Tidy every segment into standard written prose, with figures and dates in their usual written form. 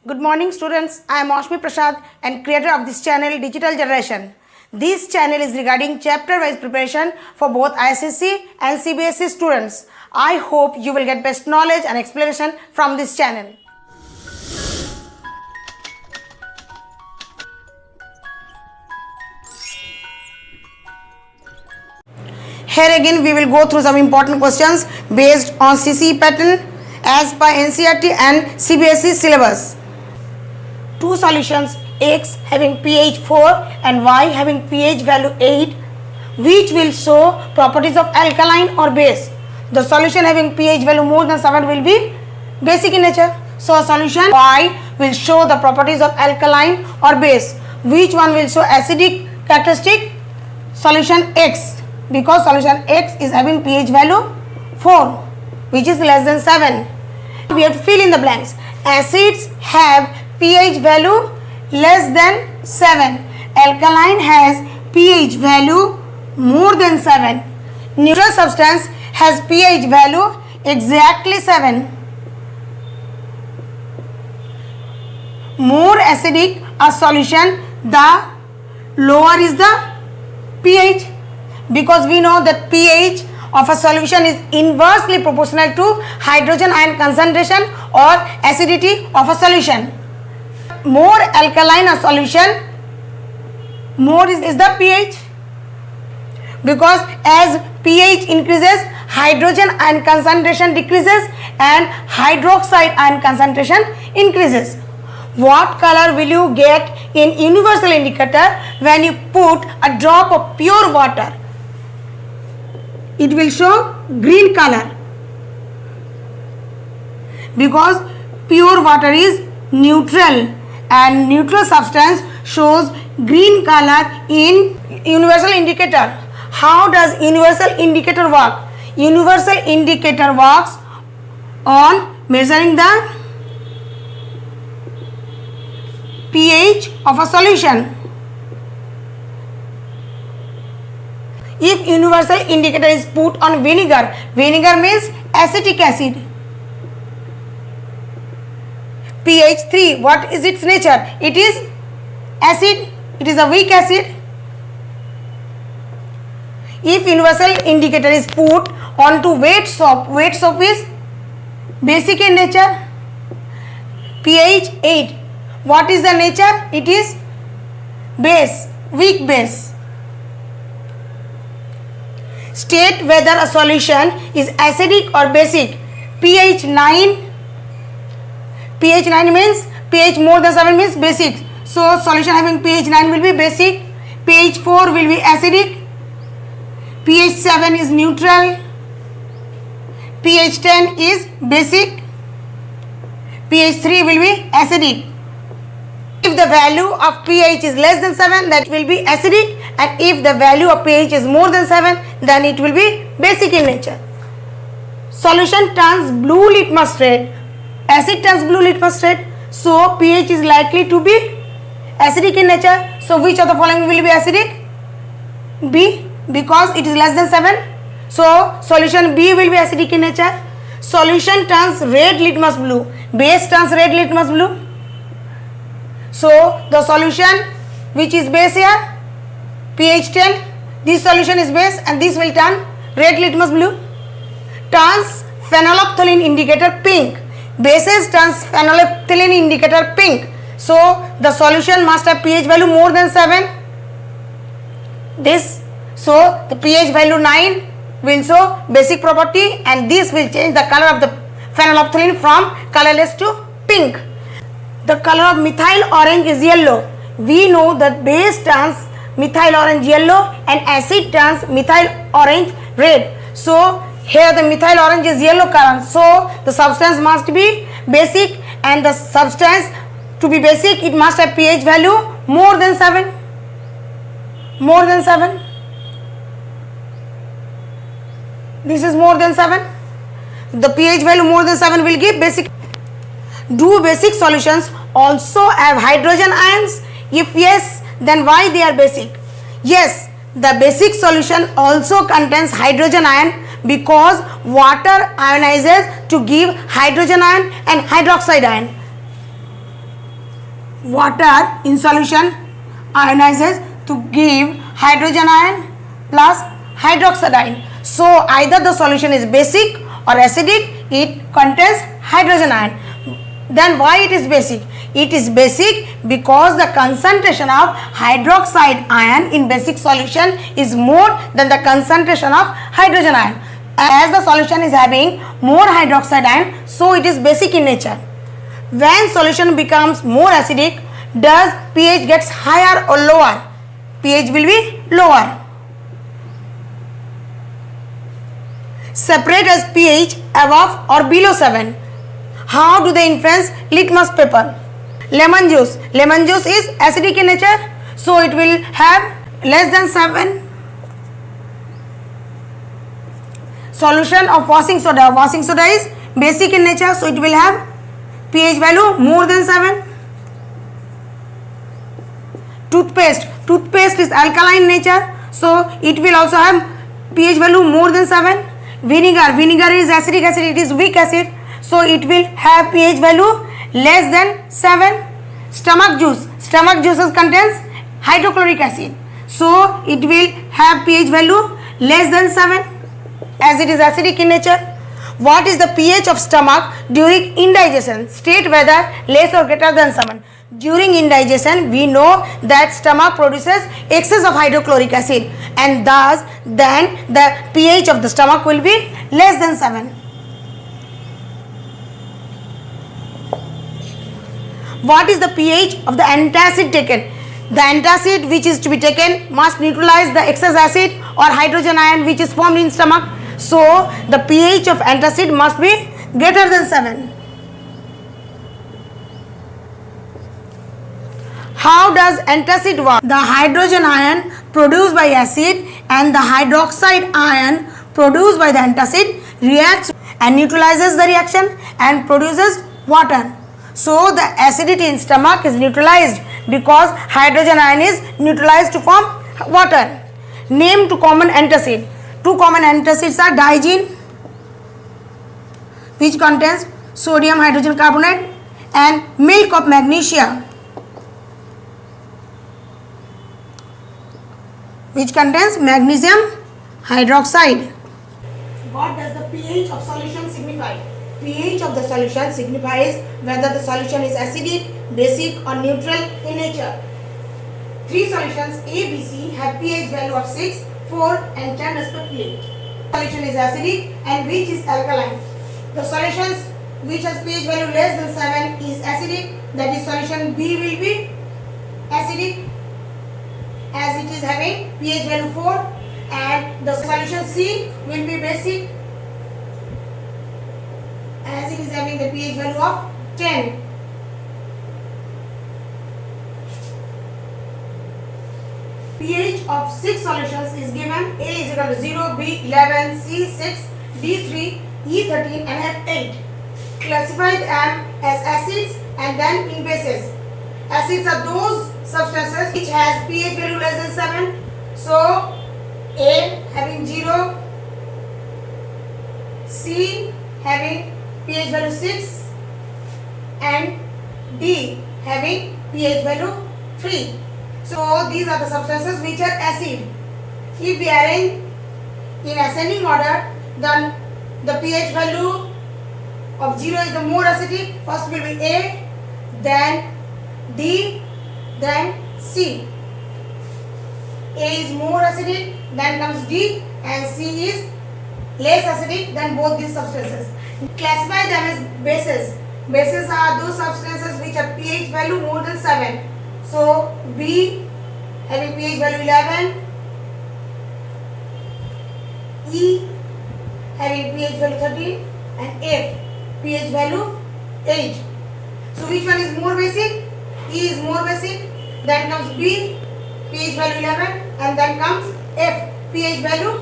Good morning students, I am Ashmi Prasad and creator of this channel Digital Generation. This channel is regarding chapter wise preparation for both ISSC and CBSE students. I hope you will get best knowledge and explanation from this channel. Here again we will go through some important questions based on CCE pattern as per NCERT and CBSE syllabus. Two solutions, X having pH 4 and Y having pH value 8, which will show properties of alkaline or base. The solution having pH value more than 7 will be basic in nature. So solution Y will show the properties of alkaline or base. Which one will show acidic characteristic? Solution X, because solution X is having pH value 4, which is less than 7. We have to fill in the blanks. Acids have pH value less than 7. Alkaline has pH value more than 7. Neutral substance has pH value exactly 7. More acidic a solution, the lower is the pH, because we know that pH of a solution is inversely proportional to hydrogen ion concentration or acidity of a solution. More alkaline a solution, more is the pH, because as pH increases, hydrogen ion concentration decreases and hydroxide ion concentration increases. What color will you get in universal indicator when you put a drop of pure water? It will show green color, because pure water is neutral and neutral substance shows green color in universal indicator. How does universal indicator work? Universal indicator works on measuring the pH of a solution. If universal indicator is put on vinegar, vinegar means acetic acid. pH 3, what is its nature? It is acid, it is a weak acid. If universal indicator is put onto wet soap is basic in nature. pH 8, what is the nature? It is base, weak base. State whether a solution is acidic or basic. pH 9, pH 9 means pH more than 7 means basic. So solution having pH 9 will be basic, pH 4 will be acidic, pH 7 is neutral, pH 10 is basic, pH 3 will be acidic. If the value of pH is less than 7, that will be acidic, and if the value of pH is more than 7, then it will be basic in nature. Solution turns blue litmus red. Acid turns blue litmus red, so pH is likely to be acidic in nature. So which of the following will be acidic? B, because it is less than 7. So solution B will be acidic in nature. Solution turns red litmus blue. Base turns red litmus blue. So the solution which is base here, pH 10, this solution is base and this will turn red litmus blue. Turns phenolphthalein indicator pink. Bases turns phenolphthalein indicator pink. So the solution must have pH value more than 7. So the pH value 9 will show basic property, and this will change the color of the phenolphthalein from colorless to pink. The color of methyl orange is yellow. We know that base turns methyl orange yellow and acid turns methyl orange red. So here the methyl orange is yellow color. So the substance must be basic, and the substance to be basic, it must have pH value more than 7. More than 7. This is more than 7. The pH value more than 7 will give basic. Do basic solutions also have hydrogen ions? If yes, then why they are basic? Yes, the basic solution also contains hydrogen ion, because water ionizes to give hydrogen ion and hydroxide ion. water in solution ionizes to give hydrogen ion plus hydroxide ion. So either the solution is basic or acidic, it contains hydrogen ion. Then why it is basic? It is basic because the concentration of hydroxide ion in basic solution is more than the concentration of hydrogen ion. As the solution is having more hydroxide ion, so it is basic in nature. When solution becomes more acidic, does pH gets higher or lower? pH will be lower. Separate as pH above or below 7. How do they influence litmus paper? Lemon juice. Lemon juice is acidic in nature, so it will have less than 7. Solution of washing soda. Washing soda is basic in nature, so it will have pH value more than 7. Toothpaste. Toothpaste is alkaline in nature, so it will also have pH value more than 7. Vinegar. Vinegar is acidic acid, it is weak acid, so it will have pH value less than 7. Stomach juice. Stomach juices contains hydrochloric acid, so it will have pH value less than 7 as it is acidic in nature. What is the pH of stomach during indigestion? State whether less or greater than 7. During indigestion, we know that stomach produces excess of hydrochloric acid, and thus then the pH of the stomach will be less than 7. What is the pH of the antacid taken? The antacid which is to be taken must neutralize the excess acid or hydrogen ion which is formed in stomach. So the pH of antacid must be greater than 7. How does antacid work? The hydrogen ion produced by acid and the hydroxide ion produced by the antacid reacts and neutralizes the reaction and produces water. So the acidity in stomach is neutralized because hydrogen ion is neutralized to form water. Name two common antacid. Two common antacids are diazine, which contains sodium hydrogen carbonate, and milk of magnesia, which contains magnesium hydroxide. What does the pH of solution signify? pH of the solution signifies whether the solution is acidic, basic or neutral in nature. Three solutions A, B, C have pH value of 6, 4 and 10 respectively. Solution is acidic and which is alkaline. The solutions which has pH value less than 7 is acidic, that is solution B will be acidic as it is having pH value 4, and the solution C will be basic as it is having the pH value of 10. pH of 6 solutions is given. A is equal to 0, B 11, C 6, D 3, E 13 and F 8. Classified as acids and then in bases. Acids are those substances which has pH value less than 7. So A having 0, C having pH value 6 and D having pH value 3. So these are the substances which are acid. If we arrange in ascending order, then the pH value of 0 is the more acidic. First will be A, then D, then C. A is more acidic, then comes D, and C is less acidic than both these substances. Classify them as bases. Bases are those substances which have pH value more than 7. So B having pH value 11, E having pH value 13 and F pH value 8. So which one is more basic? E is more basic, then comes B pH value 11 and then comes F pH value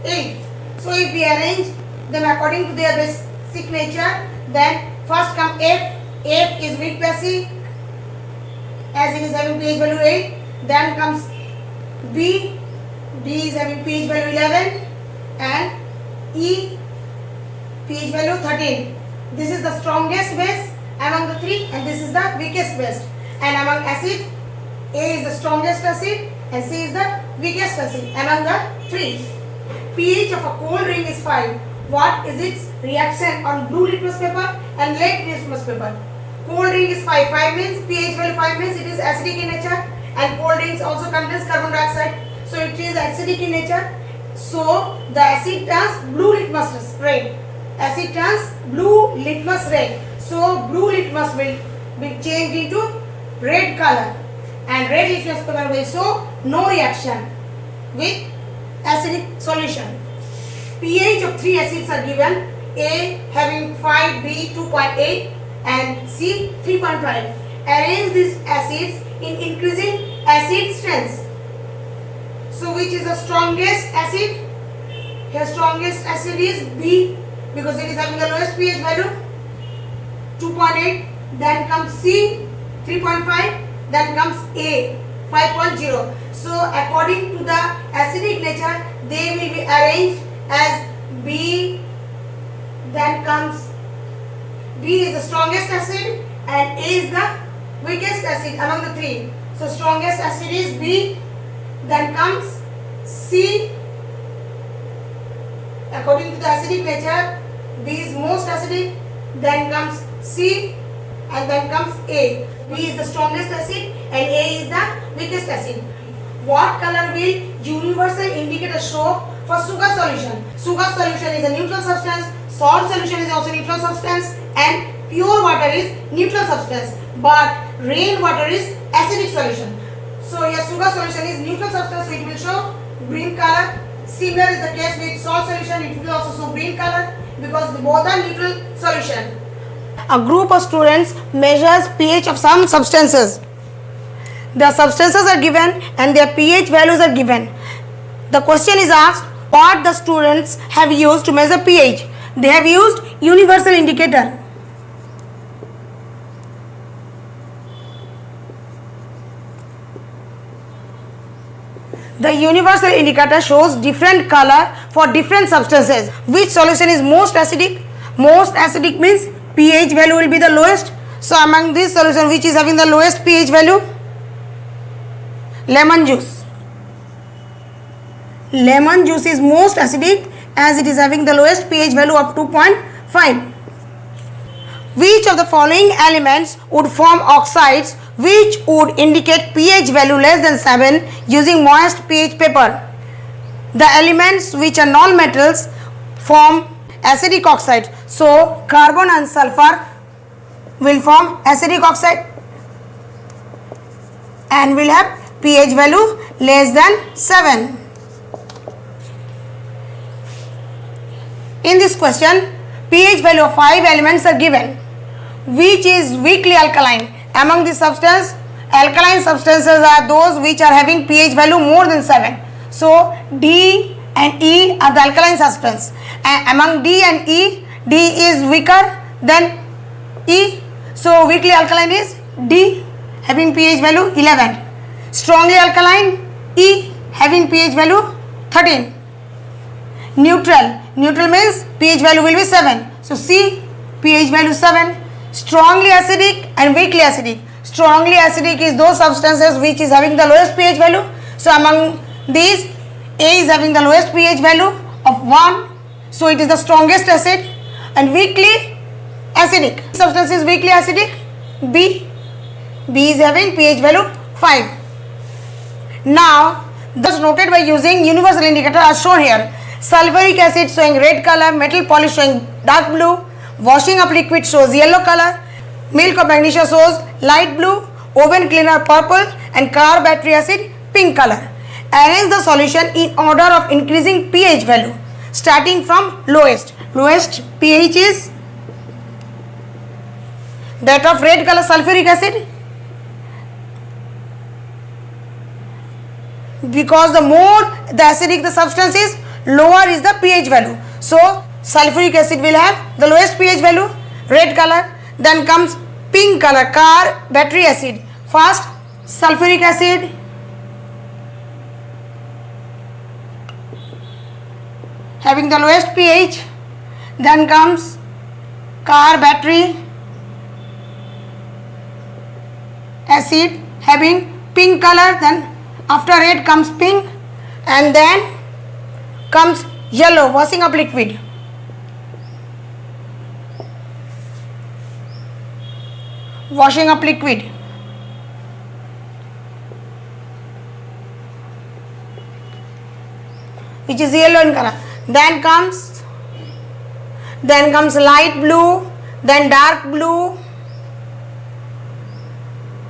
8. So if we arrange them according to their basic nature, then first come F. F is weak basic as it is having pH value 8. Then comes B. B is having pH value 11 and E pH value 13. This is the strongest base among the three and this is the weakest base. And among acids, A is the strongest acid and C is the weakest acid among the three. pH of a cold drink is 5. What is its reaction on blue litmus paper and red litmus paper? Cold drink is 5. 5 means pH value 5 means it is acidic in nature, and cold drinks also contains carbon dioxide. So it is acidic in nature. So the acid turns blue litmus red. Acid turns blue litmus red. So blue litmus will be changed into red color, and red litmus paper will show no reaction with acidic solution. pH of three acids are given. A having 5, B 2.8 and C 3.5. Arrange these acids in increasing acid strengths. So which is the strongest acid? Here strongest acid is B because it is having the lowest pH value 2.8. Then comes C 3.5. Then comes A 5.0. So according to the acidic nature, they will be arranged as B. Then comes B is the strongest acid and A is the weakest acid among the three. So strongest acid is B. Then comes C. According to the acidic nature, B is most acidic. Then comes C and then comes A. B is the strongest acid and A is the weakest acid. What color will universal indicator show for sugar solution? Sugar solution is a neutral substance, salt solution is also neutral substance, and pure water is neutral substance, but rain water is acidic solution. So here sugar solution is neutral substance, so it will show green color. Similar is the case with salt solution, it will also show green color because both are neutral solution. A group of students measures pH of some substances. The substances are given and their pH values are given. The question is asked what the students have used to measure pH. They have used universal indicator. The universal indicator shows different color for different substances. Which solution is most acidic? Most acidic means pH value will be the lowest. So among this solution, which is having the lowest pH value? Lemon juice. Lemon juice is most acidic as it is having the lowest pH value of 2.5. Which of the following elements would form oxides which would indicate pH value less than 7 using moist pH paper? The elements which are non-metals form acidic oxide. So carbon and sulfur will form acidic oxide and will have pH value less than 7. In this question, pH value of 5 elements are given. Which is weakly alkaline? Among the substance, alkaline substances are those which are having pH value more than 7. So D and E are the alkaline substance. And among D and E, D is weaker than E. So weakly alkaline is D having pH value 11. Strongly alkaline E having pH value 13. Neutral. Neutral means pH value will be 7. So C pH value 7. Strongly acidic and weakly acidic. Strongly acidic is those substances which is having the lowest pH value. So among these, A is having the lowest pH value of 1. So it is the strongest acid. And weakly acidic substance is weakly acidic. B. B is having pH value 5. Now, those noted by using universal indicator are shown here. Sulfuric acid showing red color, metal polish showing dark blue, washing up liquid shows yellow color, milk of magnesia shows light blue, oven cleaner purple, and car battery acid pink color. Arrange the solution in order of increasing pH value starting from lowest. Lowest pH is that of red color sulfuric acid, because the more the acidic the substance is, lower is the pH value. So sulfuric acid will have the lowest pH value, red color. Then comes pink color, car battery acid. First sulfuric acid, having the lowest pH. Then comes car battery acid having pink color, then after red comes pink, and then comes yellow, washing up liquid. Washing up liquid. Which is yellow in color. Then comes light blue, then dark blue,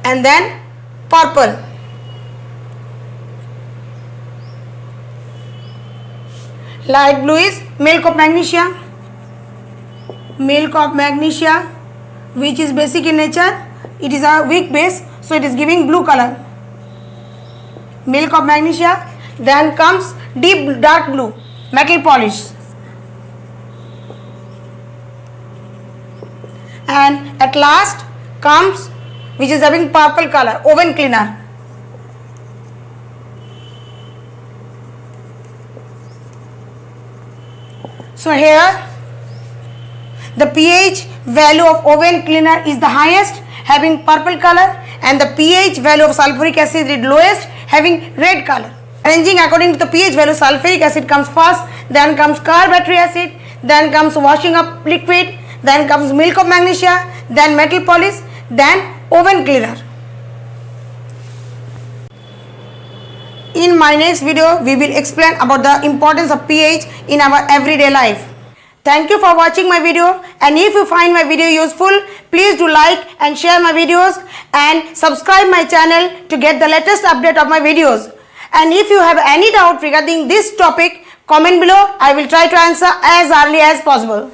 and then purple. Light blue is milk of magnesia. Milk of magnesia, which is basic in nature. It is a weak base, so it is giving blue color. Milk of magnesia. Then comes deep dark blue, metal polish. And at last comes, which is having purple color, oven cleaner. So here the pH value of oven cleaner is the highest, having purple color, and the pH value of sulfuric acid is lowest, having red color. Arranging according to the pH value, sulfuric acid comes first, then comes carbonate acid, then comes washing up liquid, then comes milk of magnesia, then metal polish, then oven cleaner. In my next video, we will explain about the importance of pH in our everyday life. Thank you for watching my video, and if you find my video useful, please do like and share my videos and subscribe my channel to get the latest update of my videos. And if you have any doubt regarding this topic, comment below. I will try to answer as early as possible.